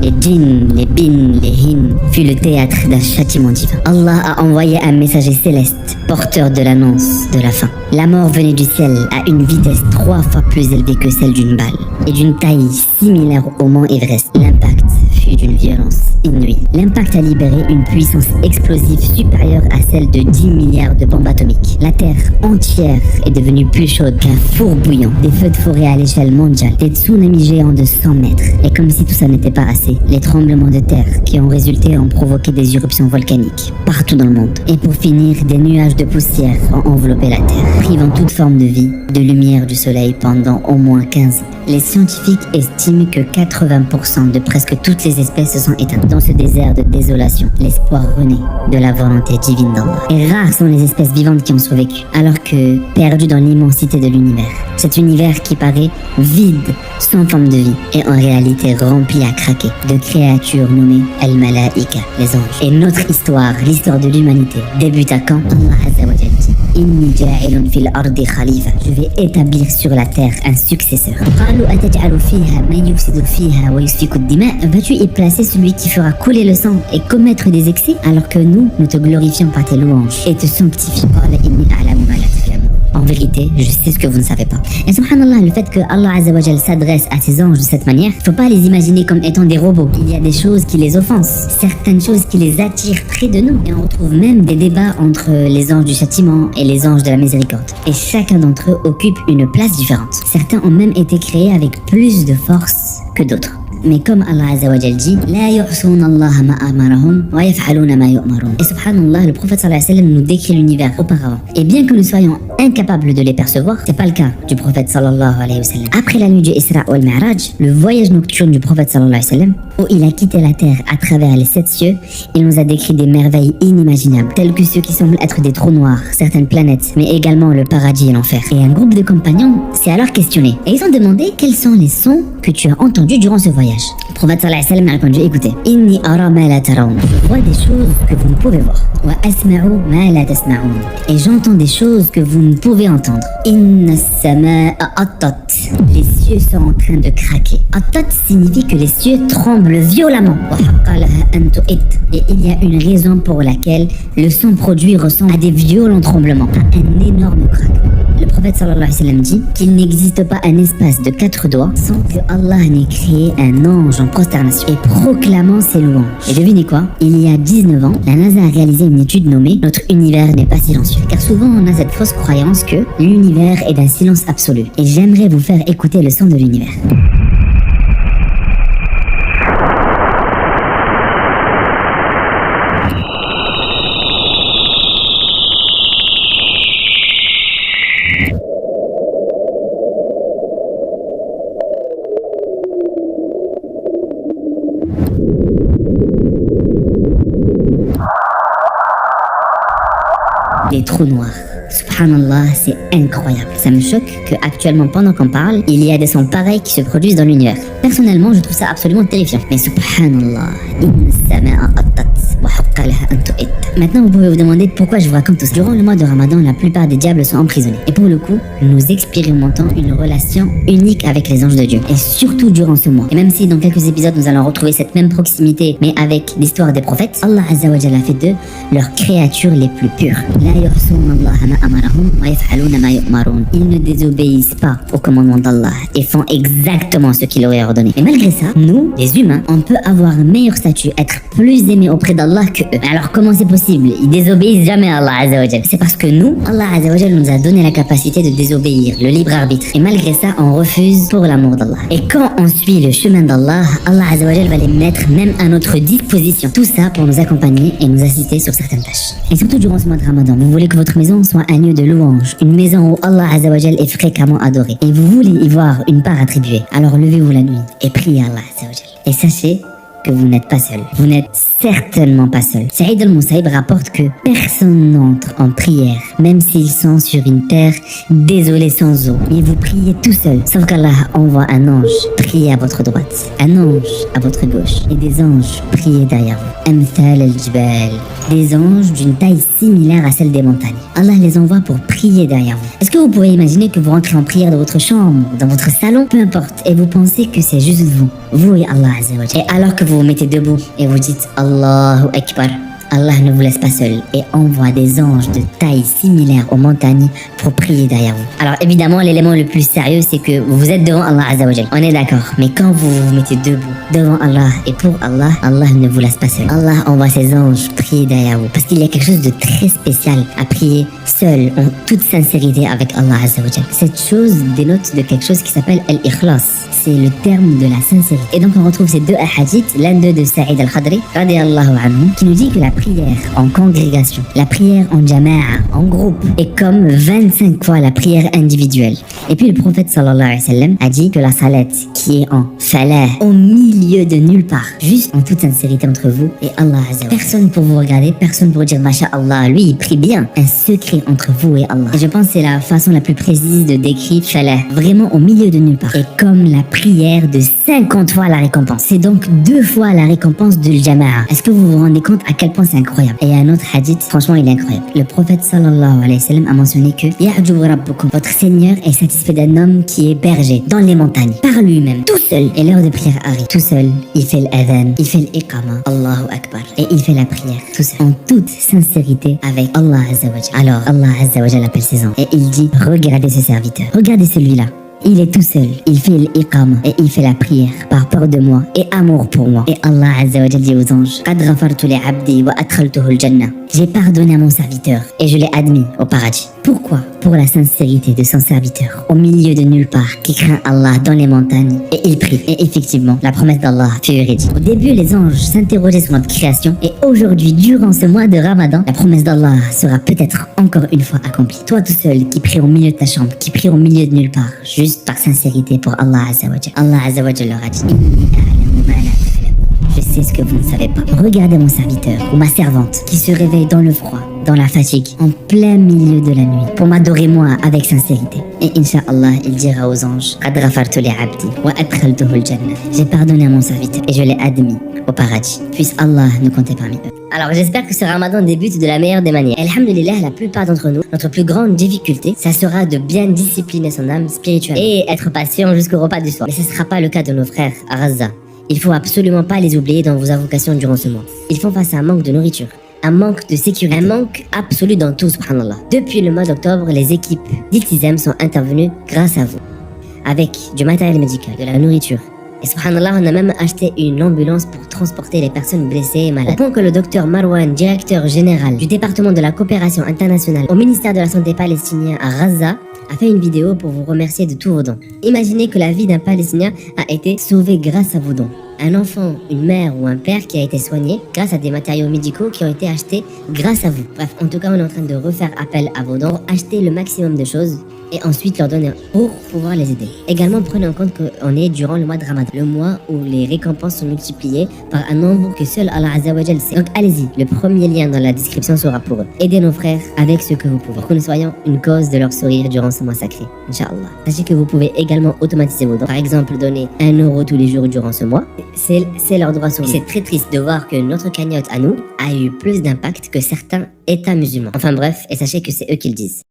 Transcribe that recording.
les djinns, les bins, les hins, fut le théâtre d'un châtiment divin. Allah a envoyé un messager céleste, porteur de l'annonce de la fin. La mort venait du ciel à une vitesse 3 fois plus élevée que celle d'une balle, et d'une taille similaire au mont Everest. L'impact fut d'une violence inouïe. L'impact a libéré une puissance explosive supérieure à celle de 10 milliards de bombes atomiques. La Terre entière est devenue plus chaude qu'un four bouillant. Des feux de forêt à l'échelle mondiale, des tsunamis géants de 100 mètres. Et comme si tout ça n'était pas assez, les tremblements de terre qui ont résulté ont provoqué des éruptions volcaniques partout dans le monde. Et pour finir, des nuages de poussière ont enveloppé la Terre, privant toute forme de vie, de lumière du soleil pendant au moins 15 ans. Les scientifiques estiment que 80% de presque toutes les espèces se sont éteintes. Dans ce désert de désolation, l'espoir renaît de la volonté divine d'Allah. Et rares sont les espèces vivantes qui ont survécu, alors que perdues dans l'immensité de l'univers. Cet univers qui paraît vide, sans forme de vie, est en réalité rempli à craquer de créatures nommées Al-Malaika, les anges. Et notre histoire, l'histoire de l'humanité, débute à quand? Allah Azza wa Jalla dit: Inni ja'ilun fil ardi khalifa. Je vais établir sur la terre un successeur. Vas-tu y placer celui qui fera couler le sang et commettre des excès, alors que nous te glorifions par tes louanges et te sanctifions? En vérité, je sais ce que vous ne savez pas. Et subhanallah, le fait que Allah Azza wa Jal s'adresse à ses anges de cette manière, faut pas les imaginer comme étant des robots. Il y a des choses qui les offensent, certaines choses qui les attirent près de nous. Et on retrouve même des débats entre les anges du châtiment et les anges de la miséricorde. Et chacun d'entre eux occupe une place différente. Certains ont même été créés avec plus de force que d'autres. Mais comme Allah Azza wa Jal dit, La yu'souna Allah ma amarahum wa yaf'aluna ma yu'marun. Et subhanallah, le prophète sallallahu alayhi wa sallam nous décrit l'univers auparavant. Et bien que nous soyons incapables de les percevoir, c'est pas le cas du prophète sallallahu alayhi wa sallam. Après la nuit du Isra wal Mi'raj, le voyage nocturne du prophète sallallahu alayhi wa sallam, où il a quitté la terre à travers les 7 cieux, il nous a décrit des merveilles inimaginables, telles que ceux qui semblent être des trous noirs, certaines planètes, mais également le paradis et l'enfer. Et un groupe de compagnons s'est alors questionné. Et ils ont demandé quels sont les sons que tu as entendus durant ce voyage. Le prophète sallallahu alayhi wa sallam a répondu: écoutez, Inni ara ma la tarawn. Je vois des choses que vous ne pouvez voir. Wa asma'u ma la tasma'un. Et j'entends des choses que vous ne pouvez entendre. Inna as-samaa'a attat. Les cieux sont en train de craquer. Attat signifie que les cieux tremblent violemment. Wa haqqa laha an tu'it. Et il y a une raison pour laquelle le son produit ressemble à des violents tremblements, à un énorme craquement. Le prophète sallallahu alayhi wa sallam dit qu'il n'existe pas un espace de 4 doigts sans que Allah n'ait créé un ange en prosternation et proclamant ses louanges. Et devinez quoi? Il y a 19 ans, la NASA a réalisé une étude nommée Notre univers n'est pas silencieux. Car souvent on a cette fausse croyance que l'univers est d'un silence absolu. Et j'aimerais vous faire écouter le son de l'univers. Des trous noirs. Subhanallah, c'est incroyable. Ça me choque qu'actuellement, pendant qu'on parle, il y a des sons pareils qui se produisent dans l'univers. Personnellement, je trouve ça absolument terrifiant. Mais subhanallah, inna as-samaa'a attat wa haqqa laha an tu'it. Maintenant, vous pouvez vous demander pourquoi je vous raconte tout ça. Durant le mois de Ramadan, la plupart des diables sont emprisonnés. Et pour le coup, nous expérimentons une relation unique avec les anges de Dieu. Et surtout durant ce mois. Et même si dans quelques épisodes, nous allons retrouver cette même proximité, mais avec l'histoire des prophètes, Allah Azza wa Jalla fait d'eux leurs créatures les plus pures. La yu'souna Allah ma amarahum wa yaf'aluna ma yu'marun. Ils ne désobéissent pas au commandement d'Allah et font exactement ce qu'il aurait ordonné. Et malgré ça, nous, les humains, on peut avoir un meilleur statut, être plus aimés auprès d'Allah que eux. Alors comment c'est possible? Ils désobéissent jamais à Allah Azza wa Jalla. C'est parce que nous, Allah Azza wa Jalla nous a donné la capacité de désobéir, le libre arbitre. Et malgré ça, on refuse pour l'amour d'Allah. Et quand on suit le chemin d'Allah, Allah Azza wa Jalla va les mettre même à notre disposition. Tout ça pour nous accompagner et nous assister sur certaines tâches. Et surtout durant ce mois de Ramadan, vous voulez que votre maison soit un lieu de louange, une maison où Allah Azza wa Jalla est fréquemment adoré. Et vous voulez y voir une part attribuée. Alors levez-vous la nuit et priez Allah Azza wa Jalla. Et sachez que vous n'êtes pas seul. Vous n'êtes certainement pas seul. Saïd al-Musaïb rapporte que personne n'entre en prière, même s'ils sont sur une terre désolée sans eau. Mais vous priez tout seul, sauf qu'Allah envoie un ange prier à votre droite, un ange à votre gauche, et des anges prier derrière vous. Amthal al-Jibal, des anges d'une taille similaire à celle des montagnes. Allah les envoie pour prier derrière vous. Est-ce que vous pourriez imaginer que vous rentrez en prière dans votre chambre, dans votre salon, peu importe, et vous pensez que c'est juste vous et Allah Azza wa Jalla. Et alors que vous vous mettez debout et vous dites Allahu Akbar, Allah ne vous laisse pas seul et envoie des anges de taille similaire aux montagnes pour prier derrière vous. Alors évidemment, l'élément le plus sérieux, c'est que vous êtes devant Allah Azza wa Jal. On est d'accord. Mais quand vous vous mettez debout devant Allah et pour Allah, Allah ne vous laisse pas seul. Allah envoie ses anges prier derrière vous. Parce qu'il y a quelque chose de très spécial à prier seul, en toute sincérité avec Allah Azza wa Jal. Cette chose dénote de quelque chose qui s'appelle Al-Ikhlas. C'est le terme de la sincérité. Et donc on retrouve ces deux hadiths, l'un d'eux de Saïd al-Khadri, radiyallahu anhu, qui nous dit que la prière en congrégation, la prière en jama'a, en groupe, est comme 25 fois la prière individuelle. Et puis le prophète sallallahu alayhi wa sallam a dit que la salat qui est en falah, au milieu de nulle part, juste en toute sincérité entre vous et Allah Azza wa Jalla. Personne pour vous regarder, personne pour dire Masha'Allah, lui il prie bien, un secret entre vous et Allah. Et je pense que c'est la façon la plus précise de décrire falah, vraiment au milieu de nulle part. Et comme la prière de 50 fois la récompense. C'est donc 2 fois la récompense du jama'a. Est-ce que vous vous rendez compte à quel point c'est incroyable? Et un autre hadith, franchement il est incroyable. Le prophète sallallahu alayhi wa sallam a mentionné que Ya'jubu rabbukum, votre Seigneur est satisfait d'un homme qui est berger dans les montagnes, par lui-même, tout seul. Et l'heure de prière arrive, tout seul, il fait l'adhan, il fait l'iqama, Allahu Akbar, et il fait la prière, tout seul, en toute sincérité avec Allah Azza wa Jalla. Alors Allah Azza wa Jalla appelle ses anges et il dit, regardez ce serviteur, regardez celui-là. Il est tout seul, il fait l'iqama et il fait la prière par peur de moi et amour pour moi. Et Allah Azza wa Jalla dit aux anges, Qad ghafartu li abdi wa adkhaltuhu al-jannah. J'ai pardonné à mon serviteur et je l'ai admis au paradis. Pourquoi? Pour la sincérité de son serviteur, au milieu de nulle part, qui craint Allah dans les montagnes, et il prie. Et effectivement, la promesse d'Allah fut véridique. Au début, les anges s'interrogeaient sur notre création, et aujourd'hui, durant ce mois de Ramadan, la promesse d'Allah sera peut-être encore une fois accomplie. Toi tout seul, qui prie au milieu de ta chambre, qui prie au milieu de nulle part, juste par sincérité pour Allah Azza wa Jalla. Allah Azza wa Jalla leur a dit, je sais ce que vous ne savez pas. Regardez mon serviteur ou ma servante qui se réveille dans le froid, dans la fatigue, en plein milieu de la nuit, pour m'adorer moi avec sincérité. Et Inch'Allah, il dira aux anges, Qad ghafartu li abdi wa adkhaltuhu al-jannah. J'ai pardonné à mon serviteur et je l'ai admis au paradis. Puisse Allah nous compter parmi eux. Alors j'espère que ce Ramadan débute de la meilleure des manières. Alhamdulillah, la plupart d'entre nous, notre plus grande difficulté, ça sera de bien discipliner son âme spirituelle et être patient jusqu'au repas du soir. Mais ce ne sera pas le cas de nos frères à Gaza. Il faut absolument pas les oublier dans vos avocations durant ce mois. Ils font face à un manque de nourriture, un manque de sécurité, un manque absolu dans tout, subhanallah. Depuis le mois d'octobre, les équipes d'Iltizam sont intervenues grâce à vous, avec du matériel médical, de la nourriture. Et subhanallah, on a même acheté une ambulance pour transporter les personnes blessées et malades. Au point que le docteur Marwan, directeur général du département de la coopération internationale au ministère de la Santé palestinien à Gaza, a fait une vidéo pour vous remercier de tous vos dons. Imaginez que la vie d'un Palestinien a été sauvée grâce à vos dons. Un enfant, une mère ou un père qui a été soigné grâce à des matériaux médicaux qui ont été achetés grâce à vous. Bref, en tout cas, on est en train de refaire appel à vos dons pour acheter le maximum de choses et ensuite leur donner pour pouvoir les aider. Également, prenez en compte qu'on est durant le mois de Ramadan, le mois où les récompenses sont multipliées par un nombre que seul Allah Azza wa Jalla sait. Donc allez-y, le premier lien dans la description sera pour eux. Aidez nos frères avec ce que vous pouvez, pour que nous soyons une cause de leur sourire durant ce mois sacré, Inch'Allah. Sachez que vous pouvez également automatiser vos dons. Par exemple, donner 1 euro tous les jours durant ce mois. C'est leur droit sur nous. C'est très triste de voir que notre cagnotte à nous a eu plus d'impact que certains États musulmans. Enfin bref, et sachez que c'est eux qui le disent.